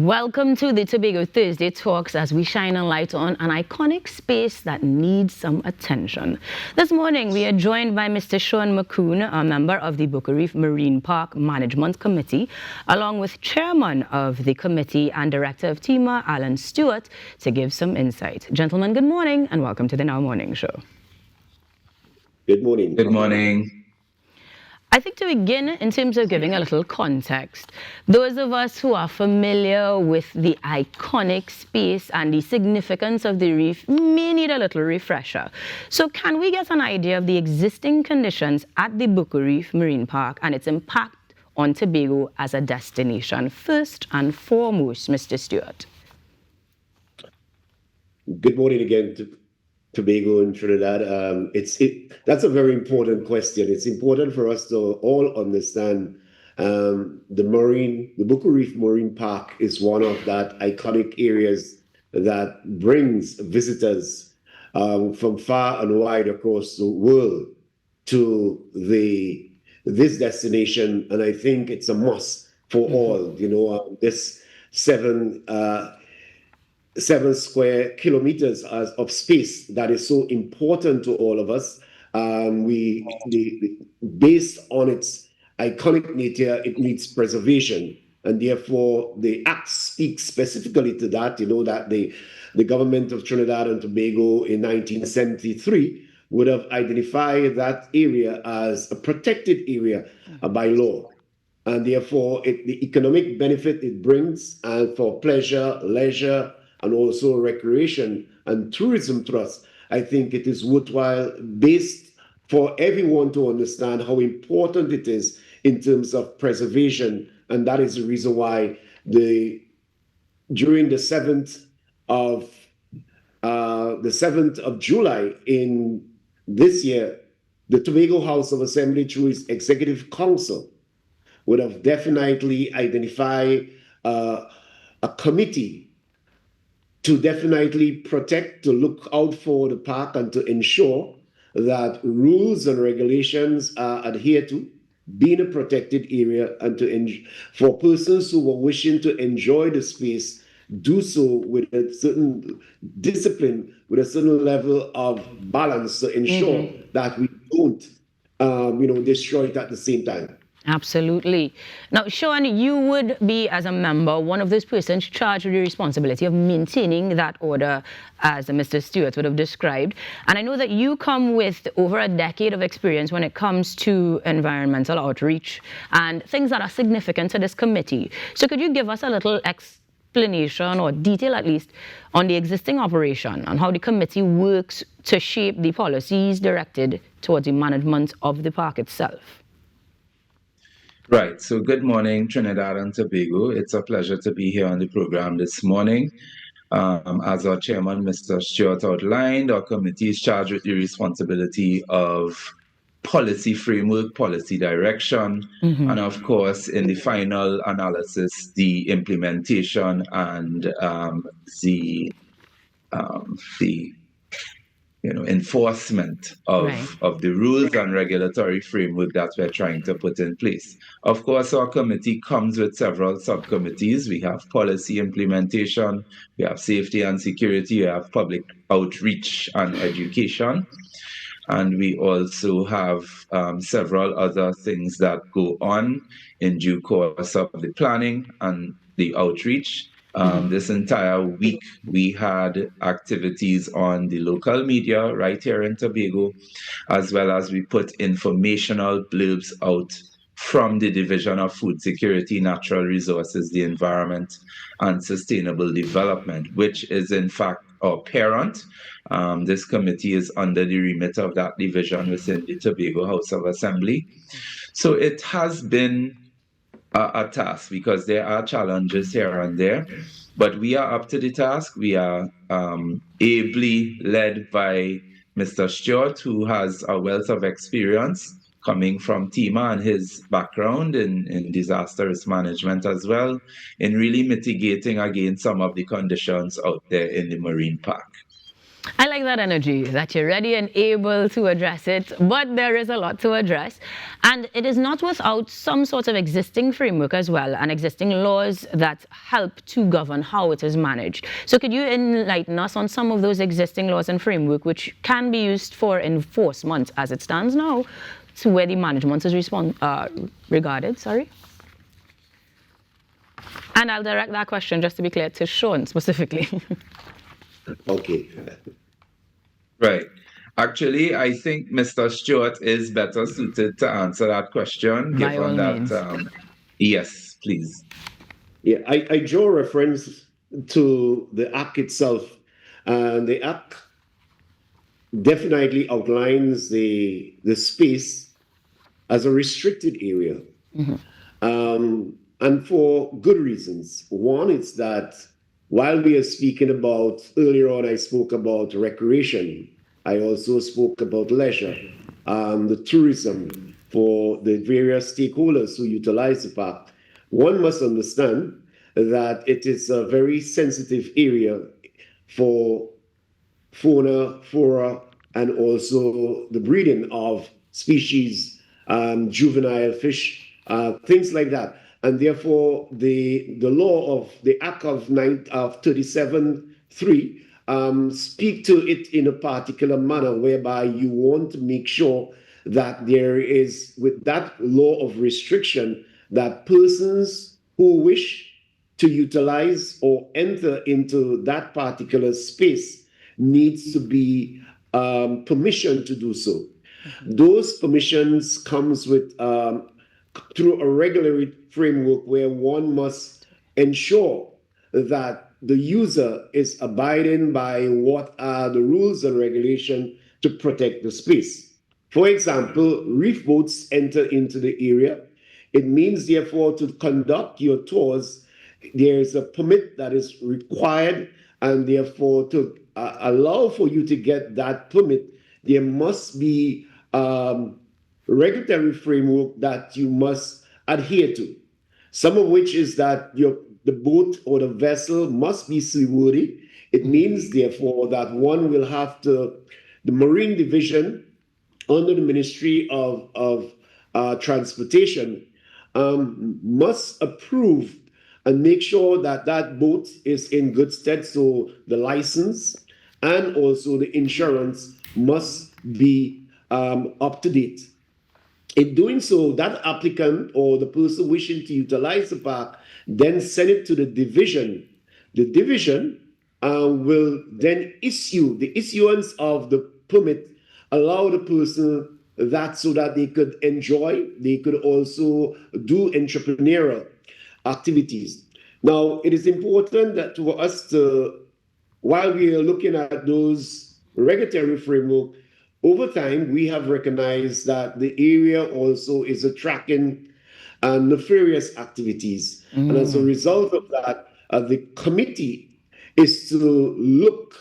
Welcome to the Tobago Thursday Talks as we shine a light on an iconic space that needs some attention. This morning we are joined by Mr. McCoon, a member of the Buccoo Reef Marine Park Management Committee, along with Chairman of the committee and Director of TEMA, Allan Stewart, to give some insight. Gentlemen, good morning and welcome to the Now Morning Show. Good morning. Good morning. I think to begin, in terms of giving a little context, those of us who are familiar with the iconic space and the significance of the reef may need a little refresher. So can we get an idea of the existing conditions at the Buccoo Reef Marine Park and its impact on Tobago as a destination? First and foremost, Mr. Stewart. Good morning again to Tobago and Trinidad. That's a very important question. It's important for us to all understand the Buccoo Reef Marine Park is one of that iconic areas that brings visitors from far and wide across the world to this destination, and I think it's a must for all. This 7 square kilometers of space that is so important to all of us. Based on its iconic nature, it needs preservation, and therefore the Act speaks specifically to that. That the government of Trinidad and Tobago in 1973 would have identified that area as a protected area by law, and therefore the economic benefit it brings, and for pleasure, leisure, and also recreation and tourism trust, I think it is worthwhile based for everyone to understand how important it is in terms of preservation. And that is the reason why during the 7th of July in this year, the Tobago House of Assembly through its Executive Council would have definitely identified a committee to definitely protect, to look out for the park and to ensure that rules and regulations are adhered to, being a protected area, and for persons who were wishing to enjoy the space, do so with a certain discipline, with a certain level of balance to ensure that we don't, destroy it at the same time. Absolutely. Now, Sean, you would be, as a member, one of those persons charged with the responsibility of maintaining that order, as Mr. Stewart would have described. And I know that you come with over a decade of experience when it comes to environmental outreach and things that are significant to this committee. So could you give us a little explanation, or detail at least, on the existing operation and how the committee works to shape the policies directed towards the management of the park itself? Right. So good morning, Trinidad and Tobago. It's a pleasure to be here on the program this morning. As our chairman, Mr. Stewart, outlined, our committee is charged with the responsibility of policy framework, policy direction, and of course, in the final analysis, the implementation and the enforcement of the rules and regulatory framework that we're trying to put in place. Of course, our committee comes with several subcommittees. We have policy implementation, we have safety and security, we have public outreach and education, and we also have several other things that go on in due course of the planning and the outreach. This entire week, we had activities on the local media right here in Tobago, as well as we put informational blurbs out from the Division of Food Security, Natural Resources, the Environment, and Sustainable Development, which is in fact our parent. This committee is under the remit of that division within the Tobago House of Assembly. So it has been a task, because there are challenges here and there, but we are up to the task. We are ably led by Mr. Stewart, who has a wealth of experience coming from TEMA and his background in disaster risk management as well, in really mitigating against some of the conditions out there in the marine park. I like that energy, that you're ready and able to address it, but there is a lot to address. And it is not without some sort of existing framework as well, and existing laws that help to govern how it is managed. So could you enlighten us on some of those existing laws and framework which can be used for enforcement as it stands now, to where the management is regarded, sorry? And I'll direct that question, just to be clear, to Sean specifically. Okay. Right. Actually, I think Mr. Stewart is better suited to answer that question, By all given that. means. Yes, please. Yeah, I draw reference to the Act itself. And the Act definitely outlines the space as a restricted area. And for good reasons. One is that while we are speaking about, earlier on I spoke about recreation, I also spoke about leisure, the tourism for the various stakeholders who utilize the park. One must understand that it is a very sensitive area for fauna, flora, and also the breeding of species, juvenile fish, things like that. And therefore, the law of the Act of 37(3) speak to it in a particular manner, whereby you want to make sure that there is, with that law of restriction, that persons who wish to utilize or enter into that particular space needs to be permission to do so. Those permissions comes with through a regulatory framework where one must ensure that the user is abiding by what are the rules and regulations to protect the space. For example, reef boats enter into the area. It means, therefore, to conduct your tours, there is a permit that is required, and therefore, to allow for you to get that permit, there must be regulatory framework that you must adhere to. Some of which is that the boat or the vessel must be seaworthy. It means, therefore, that one will have to, the Marine Division under the Ministry of Transportation must approve and make sure that that boat is in good stead. So the license and also the insurance must be up to date. In doing so, that applicant or the person wishing to utilize the park then send it to the division. The division will then issue the issuance of the permit, allow the person that so that they could enjoy, they could also do entrepreneurial activities. Now, it is important that for us to, while we are looking at those regulatory framework, over time, we have recognized that the area also is attracting nefarious activities. And as a result of that, the committee is to look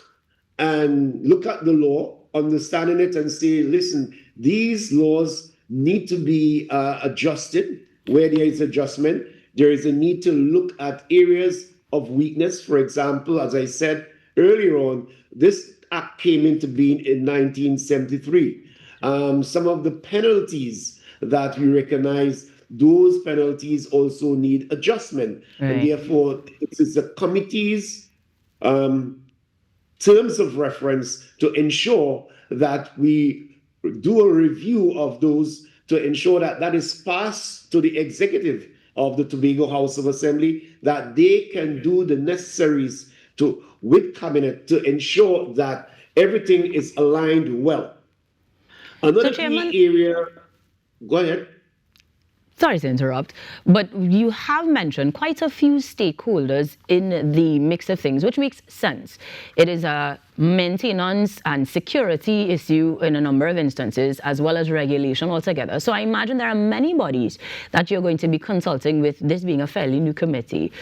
at the law, understanding it and say, listen, these laws need to be adjusted where there is adjustment. There is a need to look at areas of weakness. For example, as I said earlier on, this Act came into being in 1973. Some of the penalties that we recognize, those penalties also need adjustment. Right. And therefore, it is the committee's terms of reference to ensure that we do a review of those to ensure that that is passed to the executive of the Tobago House of Assembly, that they can do the necessaries with cabinet to ensure that everything is aligned well. Another key area, go ahead. Sorry to interrupt, but you have mentioned quite a few stakeholders in the mix of things, which makes sense. It is a maintenance and security issue in a number of instances, as well as regulation altogether. So I imagine there are many bodies that you're going to be consulting with, this being a fairly new committee.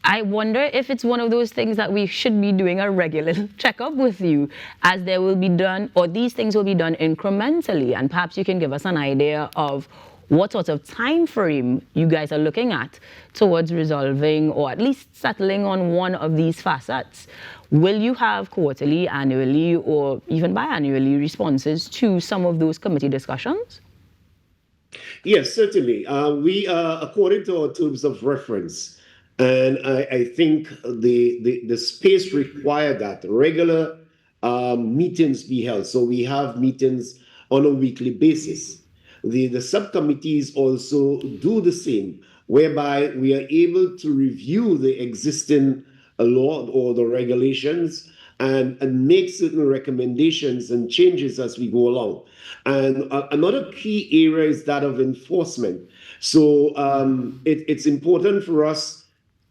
I wonder if it's one of those things that we should be doing a regular checkup with you, as there will be done, or these things will be done incrementally, and perhaps you can give us an idea of what sort of time frame you guys are looking at towards resolving or at least settling on one of these facets. Will you have quarterly, annually, or even biannually responses to some of those committee discussions? Yes, certainly. We are, according to our terms of reference, and I think the space required that regular meetings be held. So we have meetings on a weekly basis. The subcommittees also do the same, whereby we are able to review the existing law or the regulations and make certain recommendations and changes as we go along. And another key area is that of enforcement. So it's important for us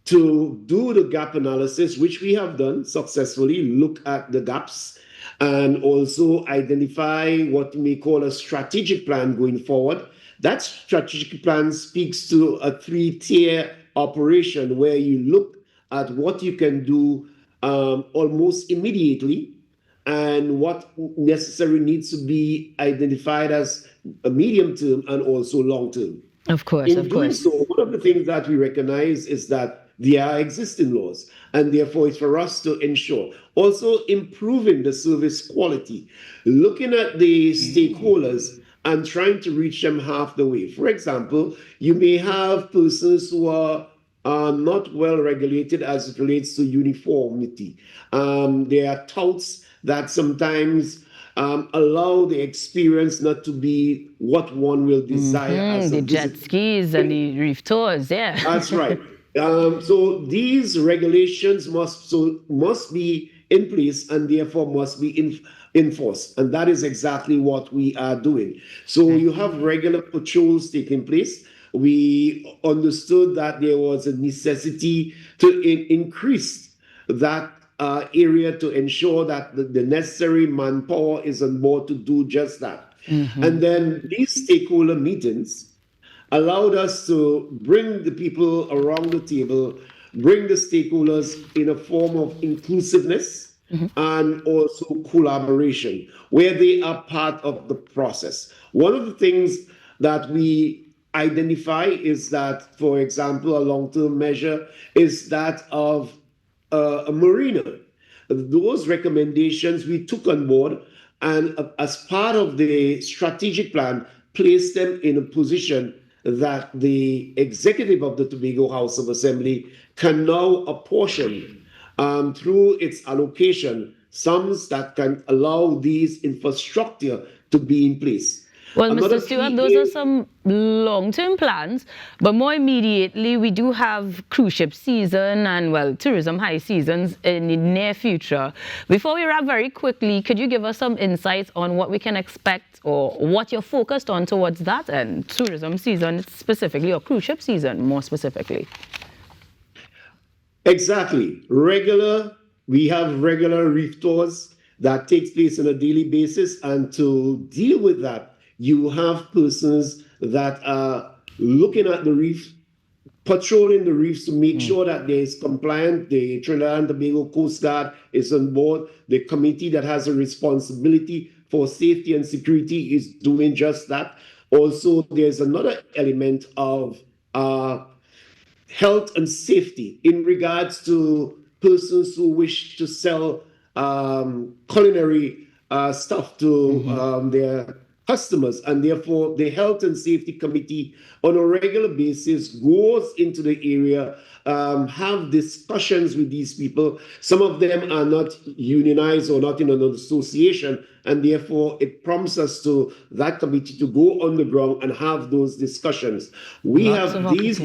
to do the gap analysis, which we have done successfully, look at the gaps, and also identify what we may call a strategic plan going forward. That strategic plan speaks to a 3-tier operation where you look at what you can do almost immediately and what necessarily needs to be identified as a medium term and also long term. Of course, In doing so, one of the things that we recognize is that there are existing laws, and therefore it's for us to ensure also improving the service quality, looking at the stakeholders and trying to reach them half the way. For example, you may have persons who are not well regulated as it relates to uniformity. There are touts that sometimes allow the experience not to be what one will desire as the a jet visitor. skis and the reef tours, yeah. That's right. So these regulations must be in place and therefore must be enforced. And that is exactly what we are doing. So you have regular patrols taking place. We understood that there was a necessity to increase that area to ensure that the necessary manpower is on board to do just that. And then these stakeholder meetings allowed us to bring the people around the table, bring the stakeholders in a form of inclusiveness and also collaboration, where they are part of the process. One of the things that we identify is that, for example, a long-term measure is that of a marina. Those recommendations we took on board, and as part of the strategic plan, placed them in a position that the executive of the Tobago House of Assembly can now apportion through its allocation sums that can allow these infrastructure to be in place. Well, Mr. Stewart, those are some long-term plans, but more immediately, we do have cruise ship season and, well, tourism high seasons in the near future. Before we wrap very quickly, could you give us some insights on what we can expect or what you're focused on towards that and tourism season specifically, or cruise ship season more specifically? Exactly. We have regular reef tours that takes place on a daily basis, and to deal with that, you have persons that are looking at the reef, patrolling the reefs to make sure that there is compliant. The Trinidad and Tobago Coast Guard is on board. The committee that has a responsibility for safety and security is doing just that. Also, there's another element of health and safety in regards to persons who wish to sell culinary stuff to their customers, and therefore the health and safety committee on a regular basis goes into the area, have discussions with these people. Some of them are not unionized or not in an association, and therefore it prompts us to that committee to go on the ground and have those discussions. We have these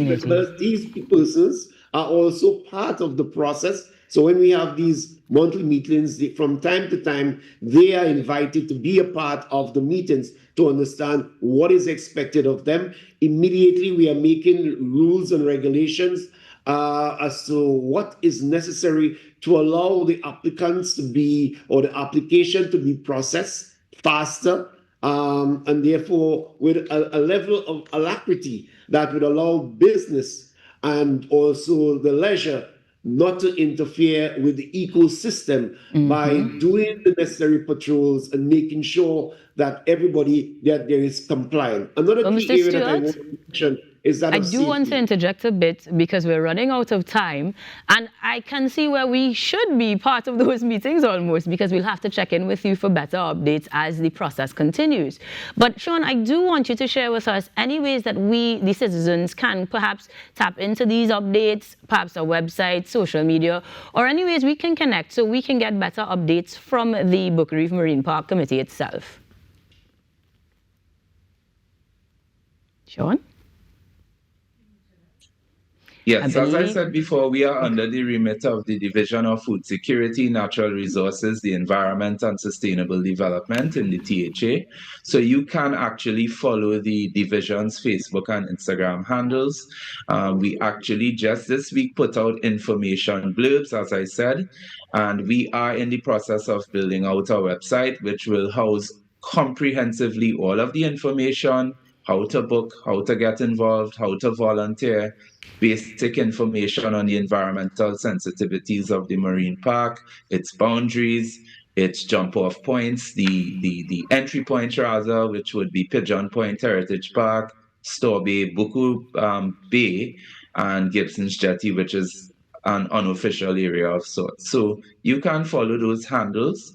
persons are also part of the process. So when we have these monthly meetings, from time to time, they are invited to be a part of the meetings to understand what is expected of them. Immediately, we are making rules and regulations as to what is necessary to allow the applicants to be, or the application to be processed faster, and therefore with a level of alacrity that would allow business and also the leisure not to interfere with the ecosystem by doing the necessary patrols and making sure that that there is compliant. Another Well, key Mr. area that I Stewart, want to mention is that I of do want to safety. interject a bit because we're running out of time, and I can see where we should be part of those meetings almost, because we'll have to check in with you for better updates as the process continues. But Sean, I do want you to share with us any ways that we, the citizens, can perhaps tap into these updates, perhaps our website, social media, or any ways we can connect so we can get better updates from the Buccoo Reef Marine Park Committee itself. Sean? Yes, as I said before, we are under the remit of the Division of Food Security, Natural Resources, the Environment and Sustainable Development in the THA. So you can actually follow the division's Facebook and Instagram handles. We actually just this week put out information blurbs, as I said, and we are in the process of building out our website, which will house comprehensively all of the information, how to book, how to get involved, how to volunteer, basic information on the environmental sensitivities of the marine park, its boundaries, its jump-off points, the entry point rather, which would be Pigeon Point Heritage Park, Store Bay, Buccoo Bay, and Gibson's Jetty, which is an unofficial area of sorts. So you can follow those handles.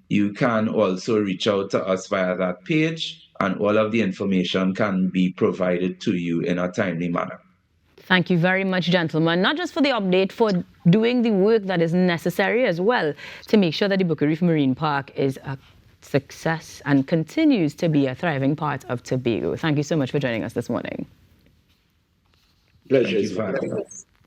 You can also reach out to us via that page, and all of the information can be provided to you in a timely manner. Thank you very much, gentlemen, not just for the update, for doing the work that is necessary as well to make sure that the Buccoo Reef Marine Park is a success and continues to be a thriving part of Tobago. Thank you so much for joining us this morning. Pleasure. Thank you for having us.